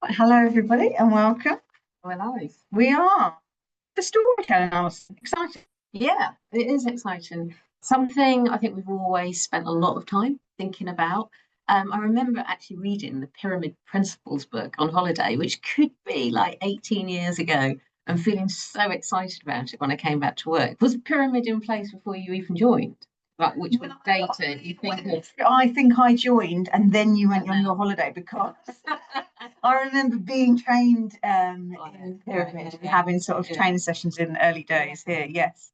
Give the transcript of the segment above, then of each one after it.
Hello, everybody, and welcome. We're live. We are the storytelling house. Exciting. Yeah, it is exciting. Something I think we've always spent a lot of time thinking about. I remember actually reading the Pyramid Principles book on holiday, which could be like 18 years ago, and feeling so excited about it when I came back to work. Was a pyramid in place before you even joined? Like, which was data you think of? I think I joined, and then you went And on then- your holiday because I remember being trained Oh, in yeah, pyramid and yeah, having sort of yeah. training sessions in the early days here. Yes.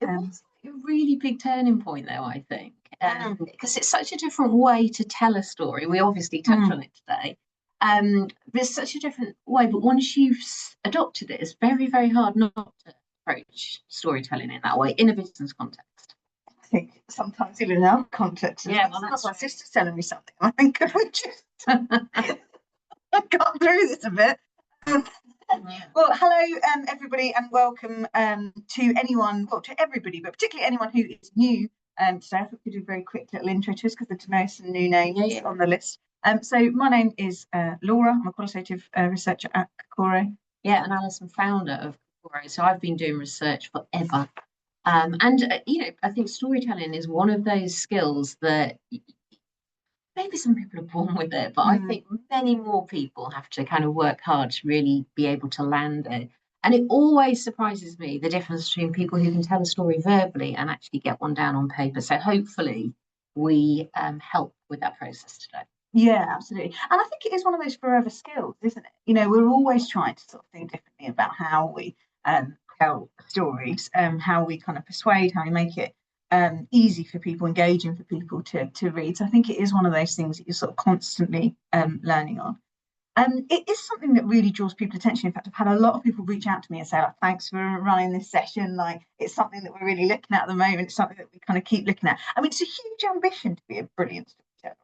It Um, was a really big turning point, though, I think, Mm. because it's such a different way to tell a story. We obviously touched on it today. There's such a different way, but once you've adopted it, it's very, very hard not to approach storytelling in that way in a business context. I think sometimes even in our context, Yeah, well, well, that's my true. sister's telling me something. I think could we just got through this a bit? Well, hello, everybody, and welcome to anyone, well, to everybody, but particularly anyone who is new today. I thought we could do a very quick little intro to us because to know some new names on the list. So my name is Laura. I'm a qualitative researcher at Kakore. Yeah, and Alison, founder of Kakore. So I've been doing research forever. I think storytelling is one of those skills that maybe some people are born with it, but I think many more people have to kind of work hard to really be able to land it. And it always surprises me the difference between people who can tell a story verbally and actually get one down on paper. So hopefully we help with that process today. Yeah, absolutely. And I think it is one of those forever skills, isn't it? We're always trying to sort of think differently about how we tell stories, how we kind of persuade, how we make it easy for people, engaging for people to read. So I think it is one of those things that you're sort of constantly learning on. It is something that really draws people attention. In fact, I've had a lot of people reach out to me and say, like, thanks for running this session. Like, it's something that we're really looking at the moment. It's something that we kind of keep looking at. I mean, it's a huge ambition to be a brilliant storyteller.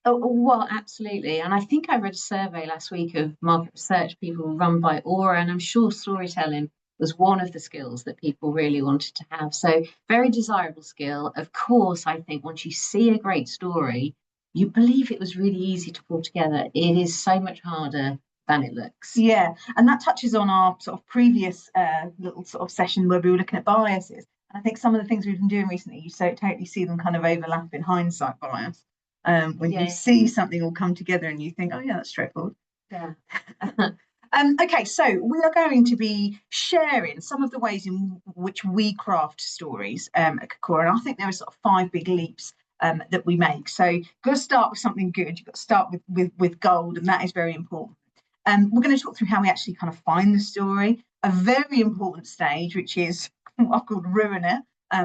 Oh, well, absolutely. And I think I read a survey last week of market research people run by Aura, and I'm sure storytelling was one of the skills that people really wanted to have. So, very desirable skill. Of course, I think once you see a great story, you believe it was really easy to pull together. It is so much harder than it looks. Yeah, and that touches on our sort of previous little sort of session where we were looking at biases. And I think some of the things we've been doing recently, you so totally see them kind of overlap in hindsight bias. When you see something all come together and you think, oh yeah, that's straightforward. Yeah. Okay, so we are going to be sharing some of the ways in which we craft stories at Kakora, and I think there are sort of five big leaps that we make. So you've got to start with something good. You've got to start with gold, and that is very important. We're going to talk through how we actually kind of find the story, a very important stage, which is what I've called ruin it,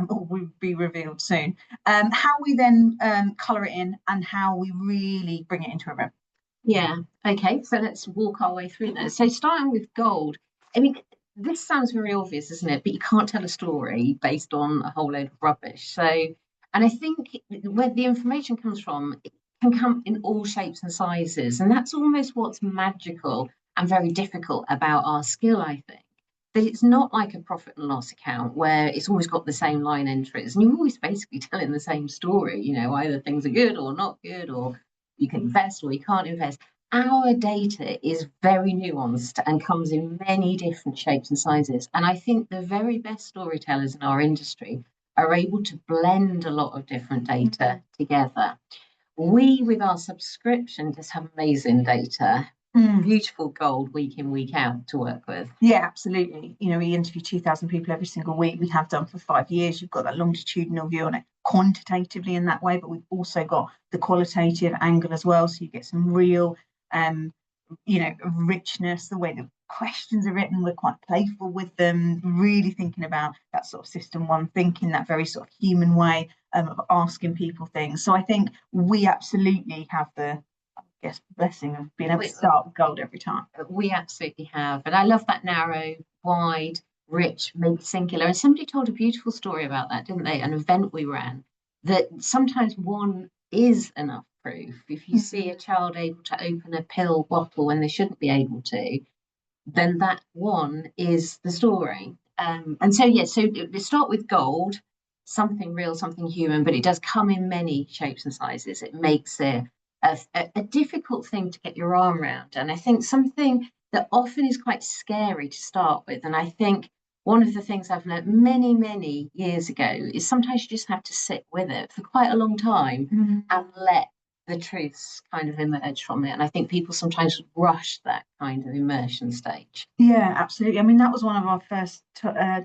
or will be revealed soon. How we then colour it in, and how we really bring it into a room. Yeah. Okay. So let's walk our way through this. So starting with gold. I mean, this sounds very obvious, isn't it? But you can't tell a story based on a whole load of rubbish. So, and I think where the information comes from, it can come in all shapes and sizes. And that's almost what's magical and very difficult about our skill, I think. That it's not like a profit and loss account where it's always got the same line entries and you're always basically telling the same story, either things are good or not good, or you can invest or you can't invest. Our data is very nuanced and comes in many different shapes and sizes. And I think the very best storytellers in our industry are able to blend a lot of different data together. We, with our subscription, just have amazing data, beautiful gold week in, week out to work with. Yeah, absolutely. We interview 2,000 people every single week. We have done for 5 years. You've got that longitudinal view on it quantitatively in that way, but we've also got the qualitative angle as well. So you get some real, richness, the way the questions are written. We're quite playful with them, really thinking about that sort of system one thinking, that very sort of human way of asking people things. So I think we absolutely have the blessing of being able to start with gold every time. We absolutely have. And I love that narrow, wide, rich, maybe singular. And somebody told a beautiful story about that, didn't they? An event we ran, that sometimes one is enough proof. If you see a child able to open a pill bottle when they shouldn't be able to, then that one is the story. So we start with gold, something real, something human, but it does come in many shapes and sizes. It makes it a difficult thing to get your arm around. And I think something that often is quite scary to start with. And I think one of the things I've learned many, many years ago is sometimes you just have to sit with it for quite a long time and let the truths kind of emerge from it. And I think people sometimes rush that kind of immersion stage. Yeah, absolutely. I mean, that was one of our first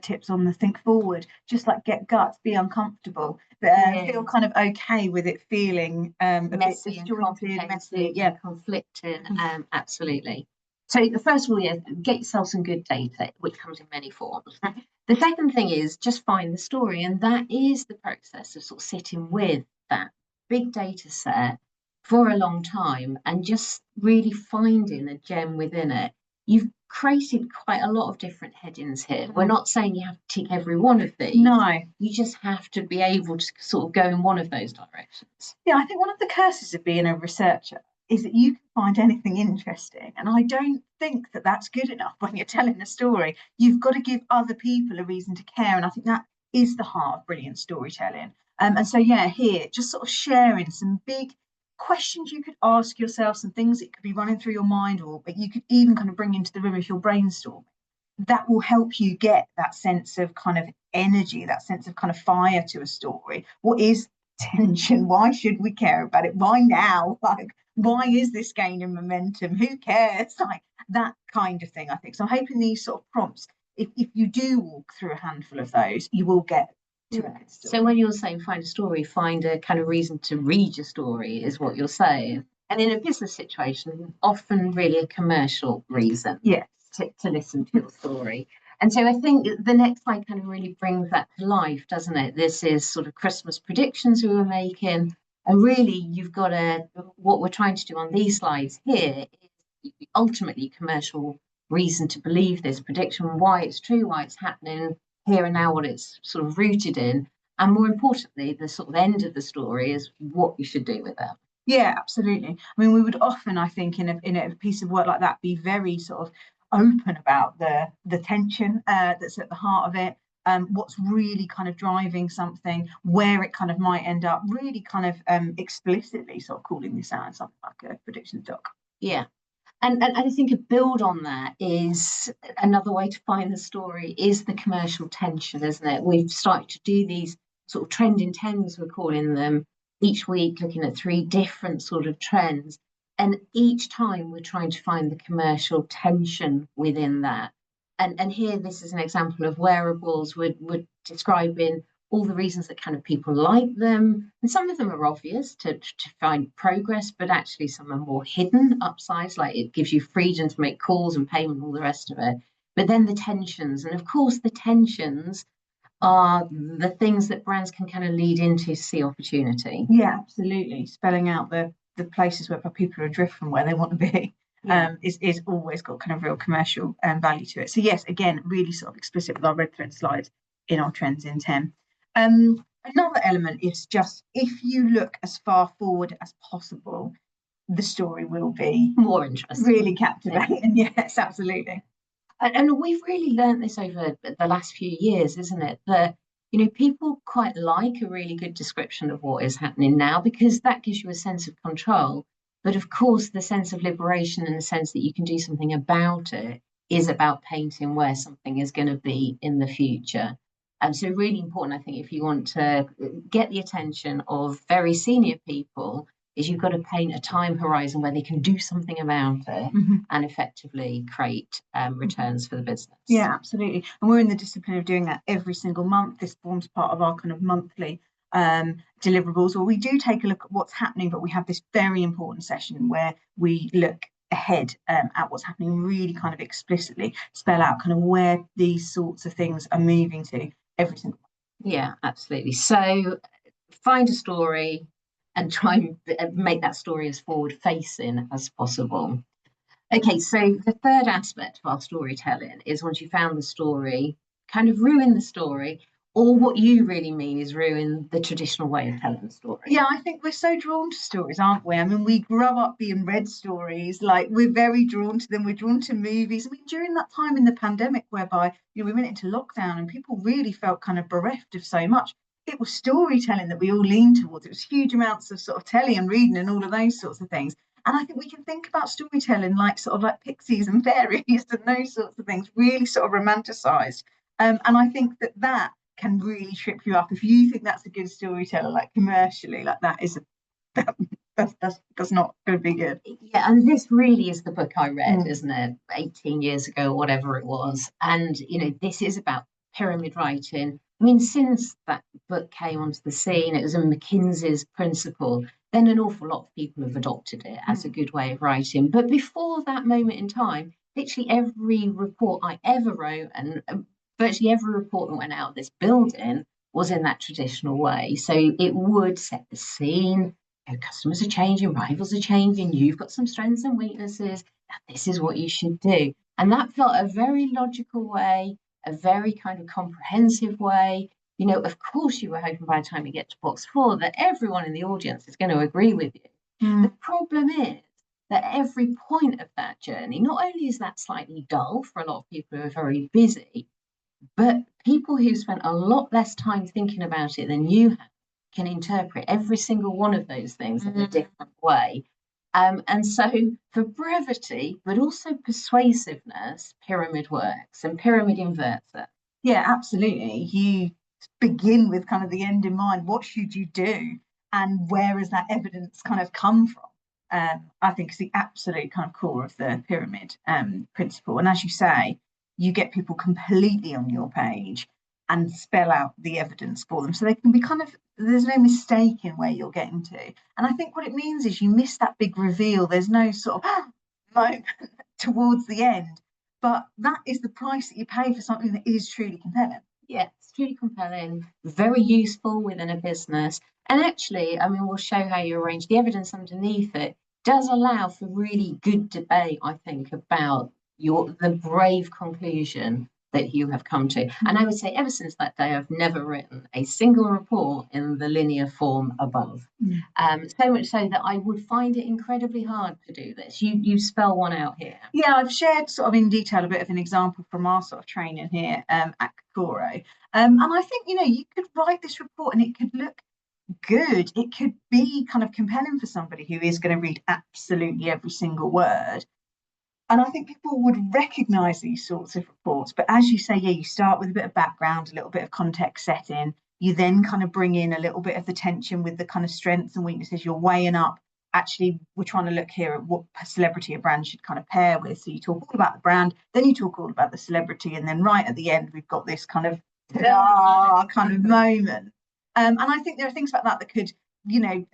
tips on the think forward. Just like get guts, be uncomfortable, but feel kind of okay with it feeling a bit Messy and disjointed, messy. complicated Yeah, and conflicted. Absolutely. So the first of all, yeah, get yourself some good data, which comes in many forms. The second thing is just find the story, and that is the process of sort of sitting with that big data set for a long time and just really finding a gem within it. You've created quite a lot of different headings here. We're not saying you have to tick every one of these. no. You just have to be able to sort of go in one of those directions. Yeah, I think one of the curses of being a researcher is that you can find anything interesting. And I don't think that that's good enough when you're telling a story. You've got to give other people a reason to care. And I think that is the heart of brilliant storytelling. And so, yeah, here, just sort of sharing some big questions you could ask yourself, some things that could be running through your mind, or but you could even kind of bring into the room if you're brainstorming. That will help you get that sense of kind of energy, that sense of kind of fire to a story. What is tension? Why should we care about it? Why now? Like, why is this gaining momentum? Who cares? Like that kind of thing, I think. So I'm hoping these sort of prompts, if you do walk through a handful of those, you will get to a good story. So when you're saying find a story, find a kind of reason to read your story is what you're saying. And in a business situation, often really a commercial reason Yes. to listen to your story. And so I think the next slide kind of really brings that to life, doesn't it? This is sort of Christmas predictions we were making. And really, you've got what we're trying to do on these slides here is ultimately commercial reason to believe this prediction, why it's true, why it's happening here and now, what it's sort of rooted in. And more importantly, the sort of end of the story is what you should do with it. Yeah, absolutely. I mean, we would often, I think, in a piece of work like that, be very sort of open about the tension that's at the heart of it, what's really kind of driving something, where it kind of might end up, really kind of explicitly sort of calling this out in something like a prediction doc. Yeah. And I think a build on that is another way to find the story is the commercial tension, isn't it? We've started to do these sort of trending tens, we're calling them, each week, looking at 3 different sort of trends. And each time we're trying to find the commercial tension within that. And here, this is an example of wearables. We're describing all the reasons that kind of people like them. And some of them are obvious to find progress, but actually some are more hidden upsides, like it gives you freedom to make calls and payment, all the rest of it. But then the tensions, and of course the tensions are the things that brands can kind of lead into to see opportunity. Yeah, absolutely. Spelling out the places where people are adrift from where they want to be. Is always got kind of real commercial value to it. So yes, again, really sort of explicit with our red thread slides in our trends in 10. Another element is just if you look as far forward as possible, the story will be more interesting, really captivating. Yes, absolutely. And we've really learned this over the last few years, isn't it? That, people quite like a really good description of what is happening now because that gives you a sense of control. But of course, the sense of liberation and the sense that you can do something about it is about painting where something is going to be in the future. And so really important, I think, if you want to get the attention of very senior people, is you've got to paint a time horizon where they can do something about it and effectively create returns for the business. Yeah, absolutely. And we're in the discipline of doing that every single month. This forms part of our kind of monthly deliverables, where we do take a look at what's happening, but we have this very important session where we look ahead at what's happening, really kind of explicitly spell out kind of where these sorts of things are moving to every single month. Yeah, absolutely. So find a story and try and make that story as forward facing as possible. Okay, so the third aspect of our storytelling is once you found the story, kind of ruin the story, or what you really mean is ruin the traditional way of telling the story. Yeah, I think we're so drawn to stories, aren't we? I mean, we grow up being read stories, like we're very drawn to them. We're drawn to movies. I mean, during that time in the pandemic whereby we went into lockdown and people really felt kind of bereft of so much, it was storytelling that we all leaned towards. It was huge amounts of sort of telly and reading and all of those sorts of things. And I think we can think about storytelling like sort of like pixies and fairies and those sorts of things, really sort of romanticized. And I think that that can really trip you up if you think that's a good storyteller, like commercially, like that is a that, that's not going to be good. Yeah, and this really is the book I read, isn't it? 18 years ago, whatever it was. And, this is about pyramid writing. I mean, since that book came onto the scene, it was a McKinsey's principle, then an awful lot of people have adopted it as a good way of writing. But before that moment in time, literally every report I ever wrote and virtually every report that went out of this building was in that traditional way. So it would set the scene. Customers are changing, rivals are changing, you've got some strengths and weaknesses, this is what you should do. And that felt a very logical way, a very kind of comprehensive way. Of course, you were hoping by the time you get to box 4 that everyone in the audience is going to agree with you. The problem is that every point of that journey, not only is that slightly dull for a lot of people who are very busy, but people who spent a lot less time thinking about it than you have can interpret every single one of those things in a different way. And so for brevity, but also persuasiveness, pyramid works and pyramid inverts it. Yeah, absolutely. You begin with kind of the end in mind. What should you do? And where has that evidence kind of come from? I think it's the absolute kind of core of the pyramid principle. And as you say, you get people completely on your page and spell out the evidence for them. So they can be kind of, there's no mistake in where you're getting to. And I think what it means is you miss that big reveal. There's no sort of moment towards the end. But that is the price that you pay for something that is truly compelling. Yeah, it's truly compelling, very useful within a business. And actually, I mean, we'll show how you arrange the evidence underneath it. Does allow for really good debate, I think, about the brave conclusion that you have come to. And I would say ever since that day, I've never written a single report in the linear form above. So much so that I would find it incredibly hard to do this. You spell one out here. Yeah, I've shared sort of in detail a bit of an example from our sort of training here at Kokoro. And I think, you could write this report and it could look good. It could be kind of compelling for somebody who is going to read absolutely every single word. And I think people would recognize these sorts of reports. But as you say, yeah, you start with a bit of background, a little bit of context setting. You then kind of bring in a little bit of the tension with the kind of strengths and weaknesses. You're weighing up. Actually, we're trying to look here at what celebrity a brand should kind of pair with. So you talk all about the brand, then you talk all about the celebrity. And then right at the end, we've got this kind of kind of moment. And I think there are things about that could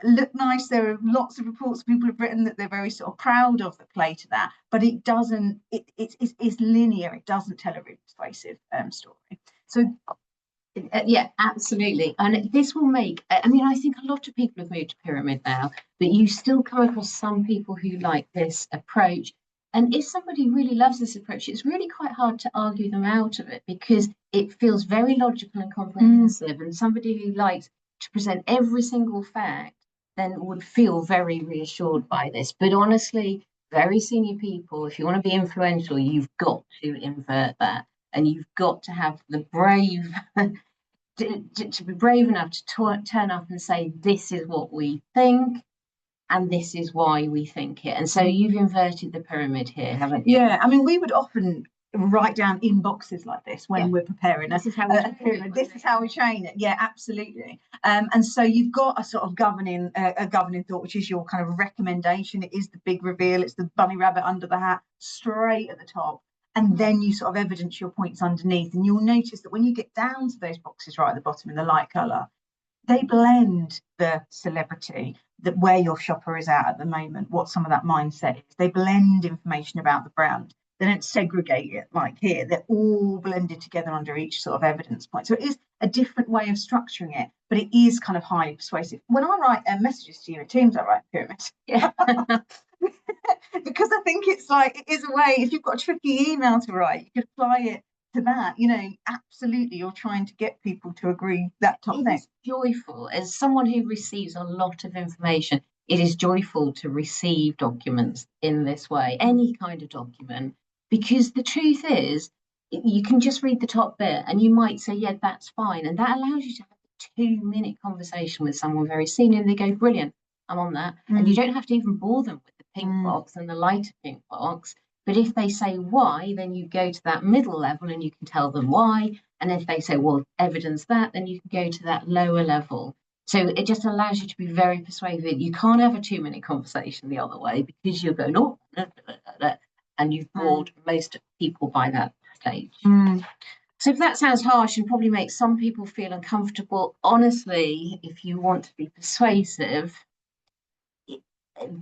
look nice. There are lots of reports people have written that they're very sort of proud of that play to that, but it doesn't, it's linear. It doesn't tell a really persuasive story. So yeah, absolutely. And this will make, I mean, I think a lot of people have moved to pyramid now, but you still come across some people who like this approach. And if somebody really loves this approach, it's really quite hard to argue them out of it because it feels very logical and comprehensive. And somebody who likes to present every single fact then would feel very reassured by this. But honestly, very senior people, if you want to be influential, you've got to invert that. And you've got to have the brave to be brave enough to turn up and say, this is what we think, and this is why we think it. And so you've inverted the pyramid here, haven't you? Yeah, I mean, we would often write down in boxes like this when we're preparing this is how we pyramid. This is how we train it. Yeah, absolutely. And so you've got a sort of governing thought, which is your kind of recommendation. It is the big reveal. It's the bunny rabbit under the hat, straight at the top. And then you sort of evidence your points underneath. And you'll notice that when you get down to those boxes right at the bottom in the light colour, they blend the celebrity, that where your shopper is at the moment, what some of that mindset is. They blend information about the brand. They don't segregate it like here. They're all blended together under each sort of evidence point. So it is a different way of structuring it, but it is kind of highly persuasive. When I write messages to you in Teams, I write pyramids. Yeah. Because I think it's like, it is a way, if you've got a tricky email to write, you could apply it to that. Absolutely, you're trying to get people to agree that top thing. It's joyful. As someone who receives a lot of information, it is joyful to receive documents in this way, any kind of document, because the truth is, you can just read the top bit and you might say, yeah, that's fine. And that allows you to have 2-minute conversation with someone very senior, and they go, brilliant, I'm on that. And you don't have to even bore them with the pink box and the lighter pink box. But if they say why, then you go to that middle level and you can tell them why. And if they say, well, evidence that, then you can go to that lower level. So it just allows you to be very persuasive. You can't have a 2-minute conversation the other way because you're going, oh, and you've bored most people by that stage. So if that sounds harsh and probably makes some people feel uncomfortable, honestly, if you want to be persuasive,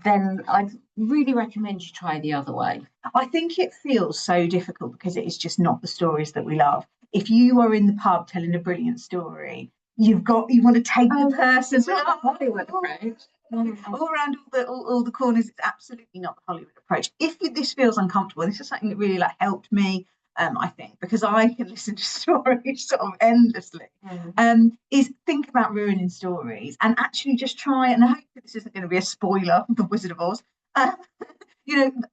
then I'd really recommend you try the other way. I think it feels so difficult because it is just not the stories that we love. If you are in the pub telling a brilliant story, you want to take the person Hollywood approach. All around all the corners. It's absolutely not the Hollywood approach. If this feels uncomfortable, this is something that really helped me. I think because I can listen to stories sort of endlessly. Is think about ruining stories and actually just try. And I hope this isn't going to be a spoiler of the Wizard of Oz.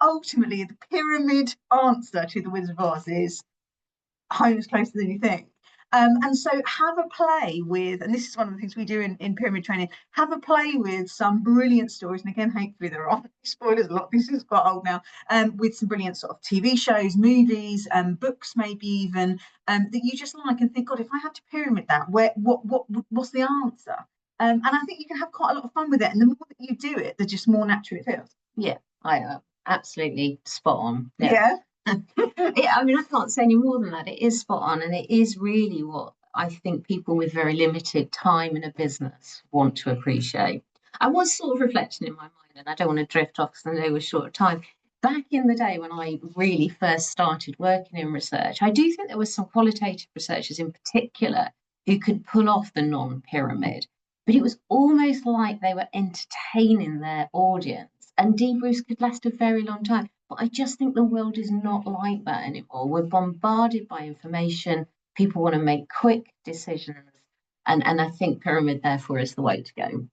Ultimately, the pyramid answer to the Wizard of Oz is home is closer than you think. And so have a play with, and this is one of the things we do in pyramid training, have a play with some brilliant stories. And again, hopefully there aren't spoilers a lot. This is quite old now. With some brilliant sort of TV shows, movies, books, maybe even that you just like and think, God, if I had to pyramid that, what's the answer? And I think you can have quite a lot of fun with it. And the more that you do it, the just more natural it feels. Yeah, I absolutely spot on. Yeah. I mean, I can't say any more than that. It is spot on, and it is really what I think people with very limited time in a business want to appreciate. I was sort of reflecting in my mind, and I don't want to drift off because I know we're short of time. Back in the day when I really first started working in research, I do think there were some qualitative researchers in particular who could pull off the non-pyramid, but it was almost like they were entertaining their audience, and debriefs could last a very long time. But I just think the world is not like that anymore. We're bombarded by information. People want to make quick decisions. And I think pyramid, therefore, is the way to go.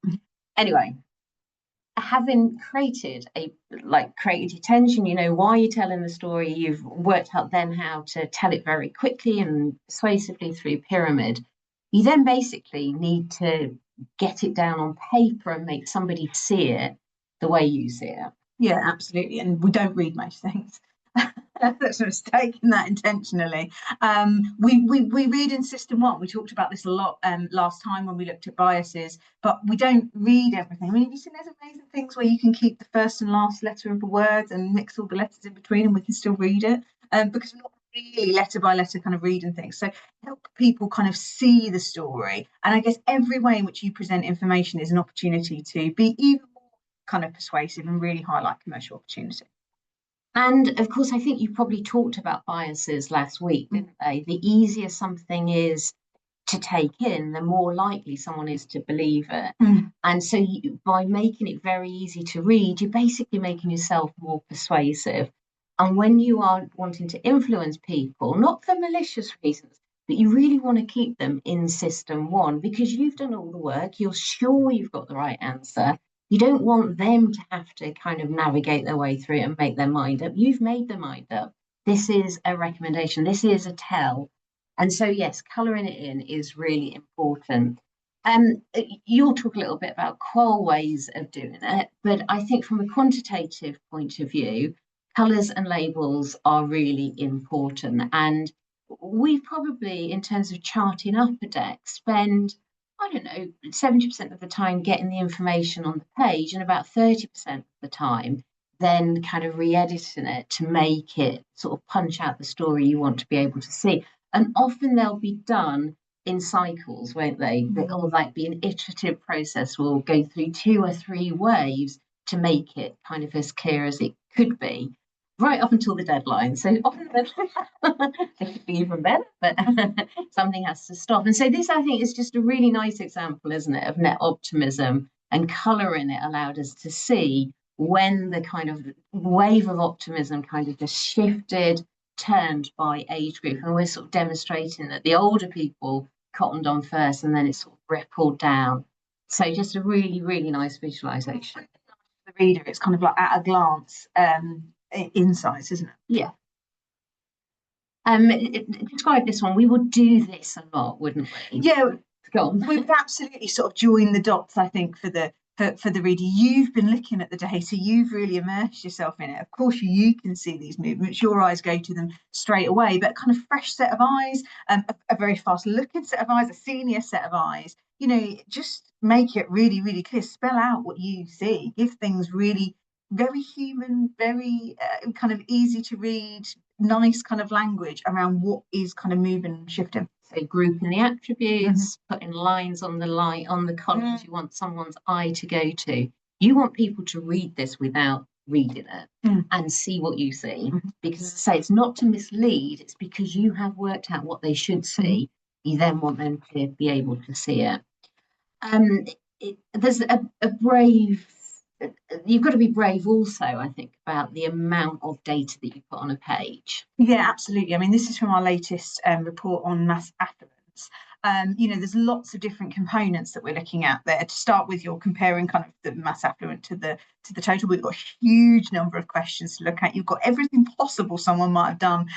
Anyway, having created created tension, why you're telling the story, you've worked out then how to tell it very quickly and persuasively through pyramid. You then basically need to get it down on paper and make somebody see it the way you see it. Yeah, absolutely. And we don't read most things. That's a mistake in that intentionally. We read in System 1. We talked about this a lot last time when we looked at biases, but we don't read everything. I mean, have you seen there's amazing things where you can keep the first and last letter of the words and mix all the letters in between and we can still read it because we're not really letter by letter kind of reading things. So help people kind of see the story. And I guess every way in which you present information is an opportunity to be even more kind of persuasive and really highlight commercial opportunity. And of course, I think you probably talked about biases last week, didn't they? The easier something is to take in, the more likely someone is to believe it. And so by making it very easy to read, you're basically making yourself more persuasive. And when you are wanting to influence people, not for malicious reasons, but you really want to keep them in System 1 because you've done all the work, you're sure you've got the right answer. You don't want them to have to kind of navigate their way through it and make their mind up. You've made their mind up. This is a recommendation. This is a tell. And so, yes, colouring it in is really important. You'll talk a little bit about qual ways of doing it, but I think from a quantitative point of view, colours and labels are really important. And we probably, in terms of charting up a deck, spend 70% of the time getting the information on the page and about 30% of the time then kind of re-editing it to make it sort of punch out the story you want to be able to see. And often they'll be done in cycles, won't they? It'll be an iterative process. We'll go through 2 or 3 waves to make it kind of as clear as it could be, right up until the deadline. So often it could be even better, but something has to stop. And so this, I think, is just a really nice example, isn't it, of net optimism, and colour in it allowed us to see when the kind of wave of optimism kind of just shifted, turned by age group. And we're sort of demonstrating that the older people cottoned on first and then it sort of rippled down. So just a really, really nice visualisation. The reader, it's kind of like at a glance insights, isn't it? Yeah. Describe this one. We would do this a lot, wouldn't we? Yeah. Gone. We would absolutely sort of join the dots, I think, for the reader. You've been looking at the data, you've really immersed yourself in it. Of course, you can see these movements, your eyes go to them straight away, but kind of fresh set of eyes, a very fast looking set of eyes, a senior set of eyes, just make it really, really clear, spell out what you see, give things really very human, very kind of easy to read, nice kind of language around what is kind of moving and shifting. So grouping the attributes, putting lines on the columns you want someone's eye to go to. You want people to read this without reading it and see what you see. Because as I say, it's not to mislead, it's because you have worked out what they should see. You then want them to be able to see it. There's a brave, you've got to be brave also, I think, about the amount of data that you put on a page. Yeah, absolutely. I mean, this is from our latest report on mass affluence. There's lots of different components that we're looking at there. To start with, you're comparing kind of the mass affluent to the total. We've got a huge number of questions to look at. You've got everything possible someone might have done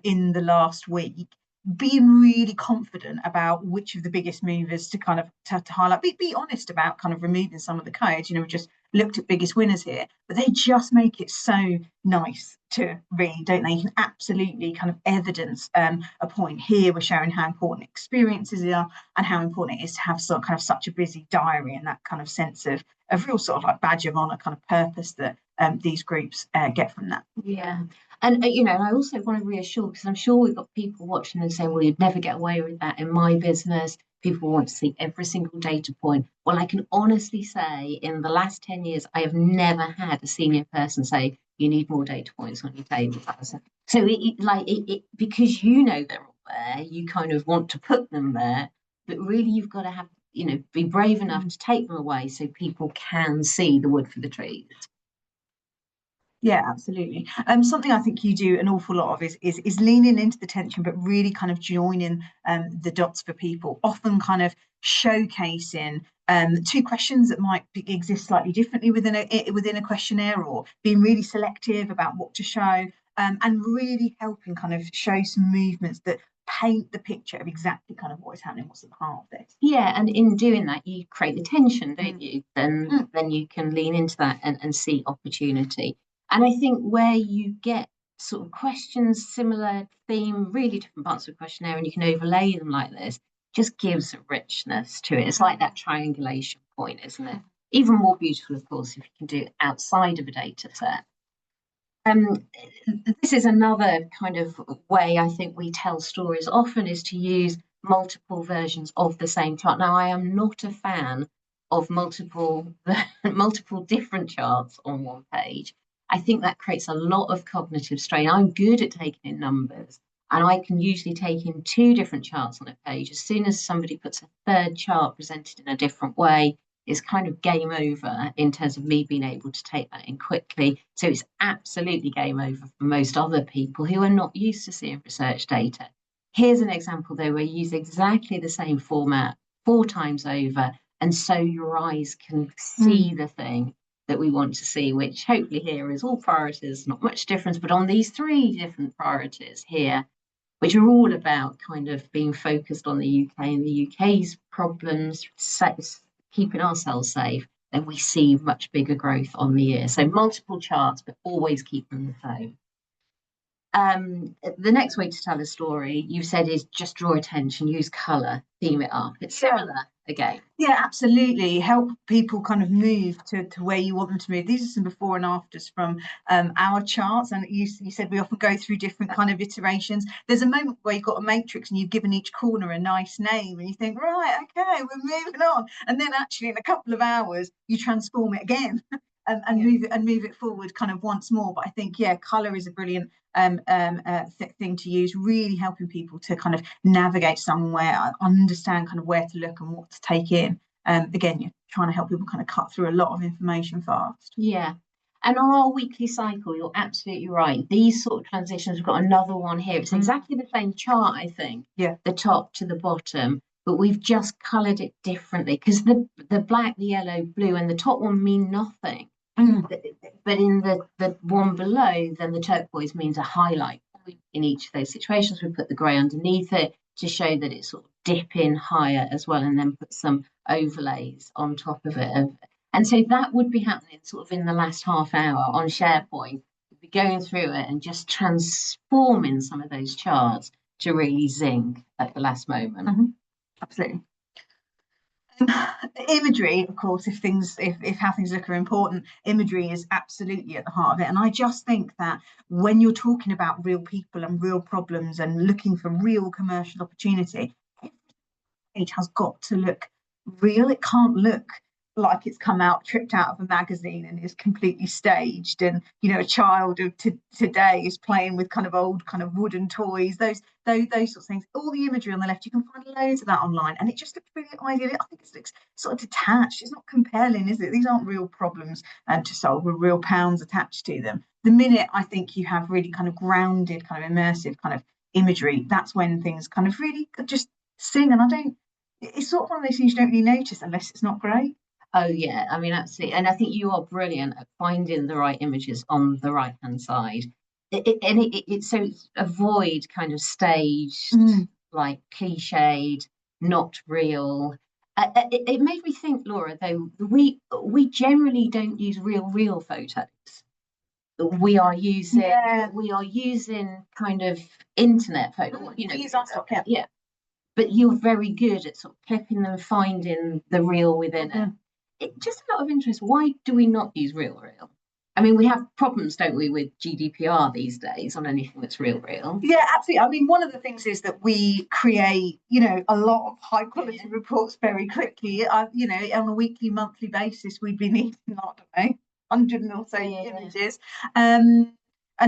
in the last week. Being really confident about which of the biggest movers to kind of to highlight. Be honest about kind of removing some of the codes. We just looked at biggest winners here, but they just make it so nice to read, don't they? You can absolutely kind of evidence a point. Here we're showing how important experiences are and how important it is to have kind of such a busy diary, and that kind of sense of real sort of like badge of honor kind of purpose that these groups get from that. Yeah. And I also want to reassure, because I'm sure we've got people watching and saying, well, you'd never get away with that in my business. People want to see every single data point. Well, I can honestly say in the last 10 years, I have never had a senior person say, you need more data points on your table. So because they're all there, you kind of want to put them there, but really you've got to have, be brave enough to take them away so people can see the wood for the trees. Yeah, absolutely. Something I think you do an awful lot of is leaning into the tension, but really kind of joining the dots for people. Often kind of showcasing two questions that might exist slightly differently within a questionnaire, or being really selective about what to show, and really helping kind of show some movements that paint the picture of exactly kind of what is happening, what's at the heart of this. Yeah, and in doing that, you create the tension, don't you? Then you can lean into that and see opportunity. And I think where you get sort of questions, similar theme, really different parts of a questionnaire, and you can overlay them like this, just gives a richness to it. It's like that triangulation point, isn't it? Even more beautiful, of course, if you can do it outside of a data set. This is another kind of way I think we tell stories often, is to use multiple versions of the same chart. Now, I am not a fan of multiple different charts on one page. I think that creates a lot of cognitive strain. I'm good at taking in numbers, and I can usually take in two different charts on a page. As soon as somebody puts a third chart presented in a different way, it's kind of game over in terms of me being able to take that in quickly. So it's absolutely game over for most other people who are not used to seeing research data. Here's an example, though, where you use exactly the same format 4 times over, and so your eyes can see the thing that we want to see, which hopefully here is all priorities, not much difference, but on these 3 different priorities here, which are all about kind of being focused on the UK and the UK's problems, keeping ourselves safe, then we see much bigger growth on the year. So multiple charts, but always keep them the same. The next way to tell a story, you've said, is just draw attention, use colour, theme it up. It's similar again. Yeah, absolutely. Help people kind of move to where you want them to move. These are some before and afters from our charts. And you said we often go through different kind of iterations. There's a moment where you've got a matrix and you've given each corner a nice name, and you think, right, okay, we're moving on. And then actually in a couple of hours, you transform it again. Move it forward kind of once more. But I think, colour is a brilliant thing to use, really helping people to kind of navigate somewhere, understand kind of where to look and what to take in. Again, you're trying to help people kind of cut through a lot of information fast. Yeah. And on our weekly cycle, you're absolutely right. These sort of transitions, we've got another one here. It's exactly the same chart, I think. Yeah. The top to the bottom, but we've just coloured it differently, because the black, the yellow, blue, and the top one mean nothing. But in the one below, then the turquoise means a highlight point in each of those situations. We put the grey underneath it to show that it's sort of dip in higher as well, and then put some overlays on top of it. And so that would be happening sort of in the last half hour on SharePoint. We'd be going through it and just transforming some of those charts to really zing at the last moment. Absolutely. Imagery, of course, if how things look are important, imagery is absolutely at the heart of it. And I just think that when you're talking about real people and real problems and looking for real commercial opportunity, it has got to look real. It can't look like it's come out tripped out of a magazine and is completely staged, and a child of today is playing with kind of old kind of wooden toys, those sorts of things. All the imagery on the left, you can find loads of that online, and it just looks really ideal. I think it looks sort of detached. It's not compelling, is it? These aren't real problems to solve with real pounds attached to them. The minute I think you have really kind of grounded, kind of immersive kind of imagery, that's when things kind of really just sing. And it's sort of one of those things you don't really notice unless it's not great. Oh yeah, I mean, absolutely. And I think you are brilliant at finding the right images on the right hand side. So avoid kind of staged, like cliched, not real. It made me think, Laura, though, we generally don't use real photos. We are using kind of internet photos. Use our stock, yeah. But you're very good at sort of clipping them, finding the real within it. Just a lot of interest. Why do we not use real? I mean, we have problems, don't we, with GDPR these days on anything that's real. Yeah, absolutely. I mean, one of the things is that we create, a lot of high quality reports very quickly. On a weekly, monthly basis, we'd be needing, I don't know, 100 or so images. And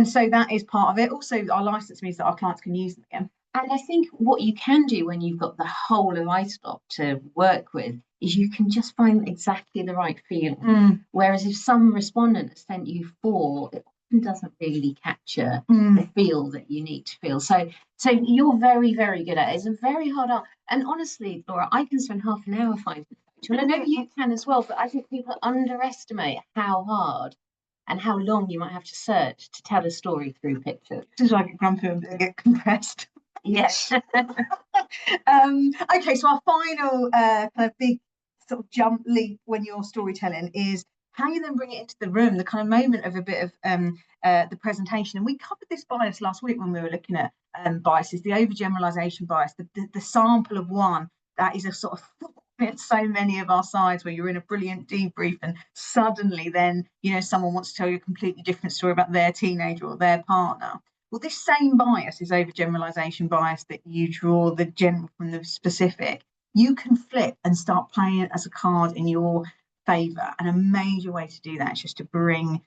so that is part of it. Also, our license means that our clients can use them again. And I think what you can do when you've got the whole of iStock to work with is you can just find exactly the right feeling. Whereas if some respondent has sent you 4, it often doesn't really capture the feel that you need to feel. So you're very, very good at it. It's a very hard art. And honestly, Laura, I can spend half an hour finding a photo. And I know you can as well, but I think people underestimate how hard and how long you might have to search to tell a story through pictures. This is like a grumpy and get compressed. Yes. Okay, so our final kind of big sort of jump leap when you're storytelling is how you then bring it into the room, the kind of moment of a bit of the presentation. And we covered this bias last week when we were looking at biases, the overgeneralization bias, the sample of one that is a sort of in so many of our sides where you're in a brilliant debrief and suddenly then someone wants to tell you a completely different story about their teenager or their partner. Well, this same bias is overgeneralization bias, that you draw the general from the specific. You can flip and start playing it as a card in your favor. And a major way to do that is just to bring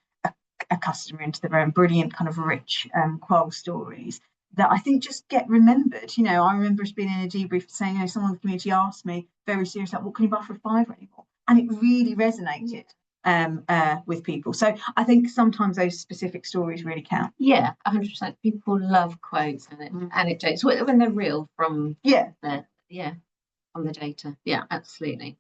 a customer into the room, brilliant kind of rich qual stories that I think just get remembered. I remember us being in a debrief saying, someone in the community asked me very seriously, what can you buy for a £5 anymore? And it really resonated with people. So I think sometimes those specific stories really count. Yeah, 100%. People love quotes and anecdotes when they're real from from the data. Yeah, absolutely.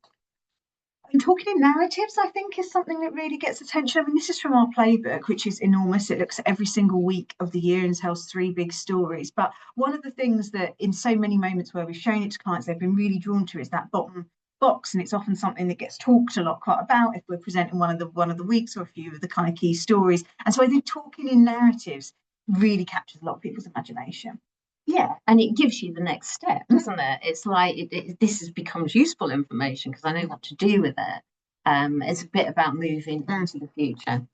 And talking in narratives, I think, is something that really gets attention. I mean, this is from our playbook, which is enormous. It looks at every single week of the year and tells 3 big stories. But one of the things that in so many moments where we've shown it to clients, they've been really drawn to is that bottom box, and it's often something that gets talked a lot quite about if we're presenting one of the weeks or a few of the kind of key stories. And so I think talking in narratives really captures a lot of people's imagination. Yeah, and it gives you the next step, doesn't it? It's like this becomes useful information because I know what to do with it. It's a bit about moving into the future.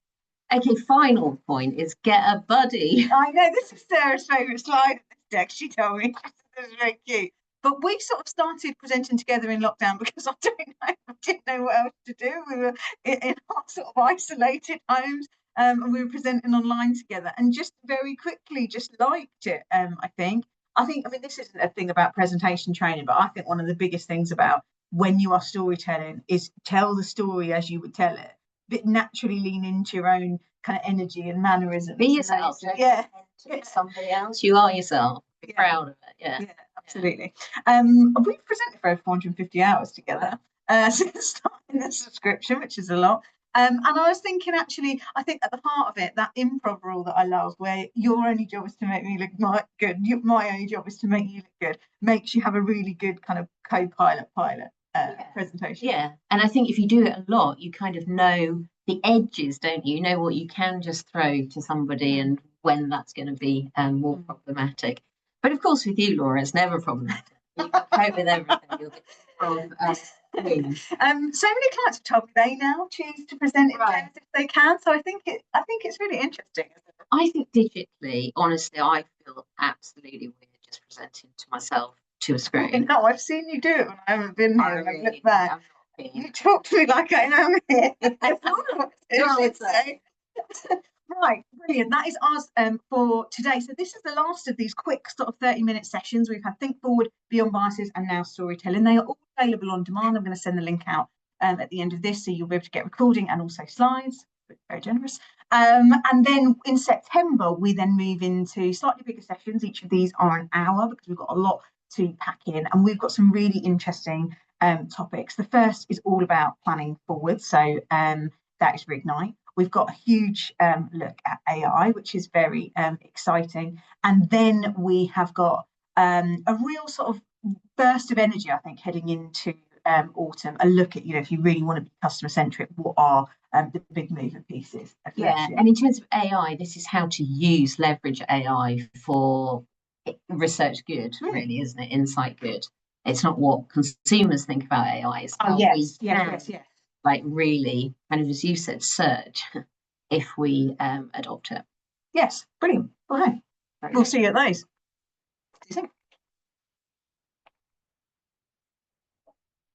Okay, final point is get a buddy. I know, this is Sarah's favourite slide in this deck. She told me this is very cute. But we sort of started presenting together in lockdown because I didn't know what else to do. We were in our sort of isolated homes. And we were presenting online together and just very quickly just liked it. I mean, this isn't a thing about presentation training, but I think one of the biggest things about when you are storytelling is tell the story as you would tell it, but naturally lean into your own kind of energy and mannerisms. Be yourself. Yeah. Somebody else. You are yourself. Be proud of it. Yeah. Absolutely. We've presented for over 450 hours together since starting the subscription, which is a lot. And I was thinking, actually, I think at the heart of it, that improv rule that I love, where your only job is to make me look good, my only job is to make you look good, makes you have a really good kind of co-pilot pilot presentation. Yeah, and I think if you do it a lot, you kind of know the edges, don't you? You know what you can just throw to somebody and when that's going to be more problematic. But of course, with you, Laura, it's never problematic. You can cope with everything. You'll get so many clients have told me they now choose to present in terms if they can. So I think it's really interesting. I think digitally, honestly, I feel absolutely weird just presenting to myself to a screen. No, I've seen you do it when I haven't been here. I've looked back. You talk to me like I am here. Right, brilliant. That is ours for today. So this is the last of these quick sort of 30-minute sessions. We've had Think Forward, Beyond Biases, and now Storytelling. They are all available on demand. I'm going to send the link out at the end of this, so you'll be able to get recording and also slides. Very generous. And then in September, we then move into slightly bigger sessions. Each of these are an hour because we've got a lot to pack in, and we've got some really interesting topics. The first is all about planning forward. So that is Reignite. We've got a huge look at AI, which is very exciting. And then we have got a real sort of burst of energy, I think, heading into autumn. A look at, if you really want to be customer centric, what are the big moving pieces? Yeah, and in terms of AI, this is how to leverage AI for research good, really, isn't it? Insight good. It's not what consumers think about AI. It's how we can, like, really, kind of, as you said, search if we adopt it. Yes, brilliant. All right. We'll see you at those.